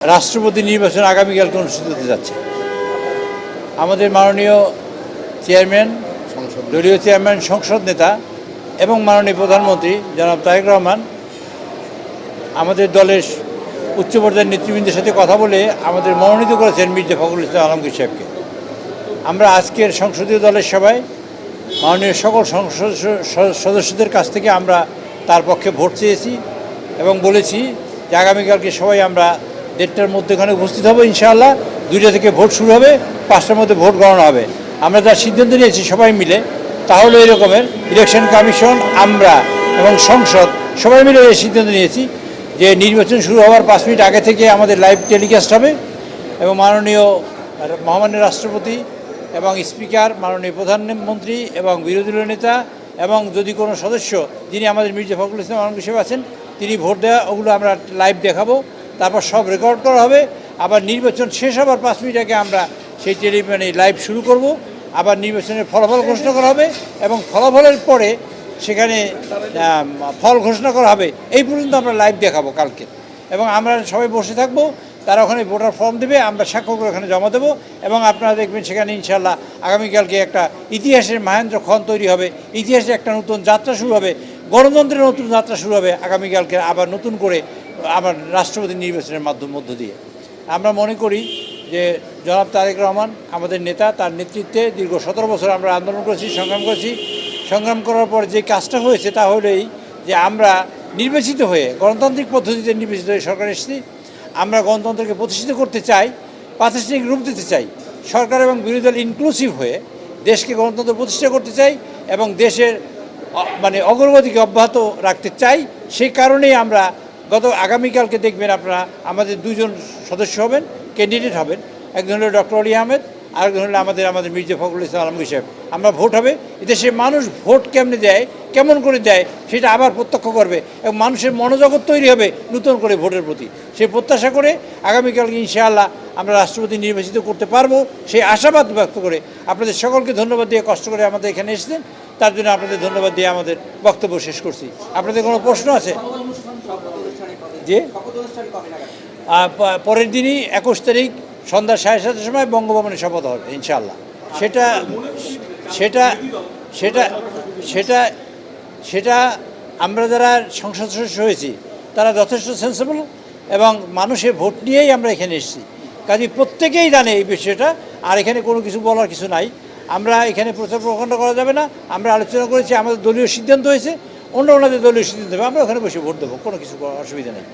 রাষ্ট্রপতি নির্বাচন আগামীকালকে অনুষ্ঠিত হতে যাচ্ছে। আমাদের মাননীয় চেয়ারম্যান, দলীয় চেয়ারম্যান, সংসদ নেতা এবং মাননীয় প্রধানমন্ত্রী জনাব তারেক রহমান আমাদের দলের উচ্চ পর্যায়ের নেতৃবৃন্দের সাথে কথা বলে আমাদের মনোনীত করেছেন মির্জা ফখরুল ইসলাম আলমগীর সাহেবকে। আমরা আজকের সংসদীয় দলের সভায় মাননীয় সকল সংসদ সদস্যদের কাছ থেকে আমরা তার পক্ষে ভোট চেয়েছি এবং বলেছি যে আগামীকালকে সবাই আমরা 1:30টার মধ্যে এখানে উপস্থিত হবো। ইনশাআল্লাহ 2টা থেকে ভোট শুরু হবে, 5টার মধ্যে ভোট গণনা হবে। আমরা যা সিদ্ধান্ত নিয়েছি সবাই মিলে তাহলে এই রকমের ইলেকশন কমিশন, আমরা এবং সংসদ সবাই মিলে এই সিদ্ধান্ত নিয়েছি যে নির্বাচন শুরু হওয়ার 5 মিনিট আগে থেকে আমাদের লাইভ টেলিকাস্ট হবে এবং মাননীয় মহামান্য রাষ্ট্রপতি এবং স্পিকার, মাননীয় প্রধানমন্ত্রী এবং বিরোধী দলীয় নেতা এবং যদি কোনো সদস্য যিনি আমাদের মির্জা ফখরুল ইসলাম আলমগীর হিসেবে আছেন তিনি ভোট দেওয়া, ওগুলো আমরা লাইভ দেখাবো। তারপর সব রেকর্ড করা হবে। আবার নির্বাচন শেষ হবার 5 মিনিট আগে আমরা সেই লাইভ শুরু করব। আবার নির্বাচনের ফলাফল ঘোষণা করা হবে এবং ফলাফলের পরে সেখানে ফল ঘোষণা করা হবে। এই পর্যন্ত আমরা লাইভ দেখাবো কালকে এবং আমরা সবাই বসে থাকবো। তারা ওখানে ভোটার ফর্ম দেবে, আমরা স্বাক্ষর করে ওখানে জমা দেবো এবং আপনারা দেখবেন সেখানে ইনশাআল্লাহ আগামীকালকে একটা ইতিহাসের মহেন্দ্র ক্ষণ তৈরি হবে, ইতিহাসের একটা নতুন যাত্রা শুরু হবে, গণতন্ত্রের নতুন যাত্রা শুরু হবে আগামীকালকে আবার নতুন করে আবার রাষ্ট্রপতি নির্বাচনের মধ্য দিয়ে। আমরা মনে করি যে জনাব তারেক রহমান আমাদের নেতা, তার নেতৃত্বে দীর্ঘ 17 বছর আমরা আন্দোলন করেছি, সংগ্রাম করেছি। সংগ্রাম করার পর যে কাজটা হয়েছে তা হলেই যে আমরা নির্বাচিত হয়ে গণতান্ত্রিক পদ্ধতিতে নির্বাচিত হয়ে সরকার এসেছি। আমরা গণতন্ত্রকে প্রতিষ্ঠিত করতে চাই, প্রাতিষ্ঠানিক রূপ দিতে চাই, সরকার এবং বিরোধী দল ইনক্লুসিভ হয়ে দেশকে গণতন্ত্র প্রতিষ্ঠা করতে চাই এবং দেশের অগ্রগতিকে অব্যাহত রাখতে চাই। সেই কারণেই আমরা আগামীকালকে দেখবেন আপনারা আমাদের 2 জন সদস্য হবেন, ক্যান্ডিডেট হবেন। একজন হলো ডক্টর অলি আহমেদ, আরেকজন হলো আমাদের মির্জা ফখরুল ইসলাম আলমগীর সাহেব। আমরা ভোট হবে, এদেশে মানুষ ভোট কেমনে দেয়, কেমন করে দেয় সেটা আবার প্রত্যক্ষ করবে এবং মানুষের মনোজগৎ তৈরি হবে নতুন করে ভোটের প্রতি। সেই প্রত্যাশা করে আগামীকালকে ইনশাআল্লাহ আমরা রাষ্ট্রপতি নির্বাচিত করতে পারবো সেই আশাবাদ ব্যক্ত করে আপনাদের সকলকে ধন্যবাদ দিয়ে, কষ্ট করে আমাদের এখানে এসেছেন তার জন্য আপনাদের ধন্যবাদ দিয়ে আমাদের বক্তব্য শেষ করছি। আপনাদের কোনো প্রশ্ন আছে? যে পরের দিনই 21 তারিখ সন্ধ্যা 7:30টার সময় বঙ্গভবনে শপথ হবে ইনশাআল্লাহ। সেটা আমরা যারা সংসদ সদস্য হয়েছি তারা যথেষ্ট সেন্সিবল এবং মানুষের ভোট নিয়েই আমরা এখানে এসেছি। কাজে প্রত্যেকেই জানে এই বিষয়টা, আর এখানে কোনো কিছু বলার কিছু নাই। আমরা এখানে প্রচার প্রকাণ্ড করা যাবে না। আমরা আলোচনা করেছি, আমাদের দলীয় সিদ্ধান্ত হয়েছে, ওনাদের দলীয় সিদ্ধান্ত হবে, আমরা ওখানে বসে ভোট দেবো, কোনো কিছু অসুবিধা নেই।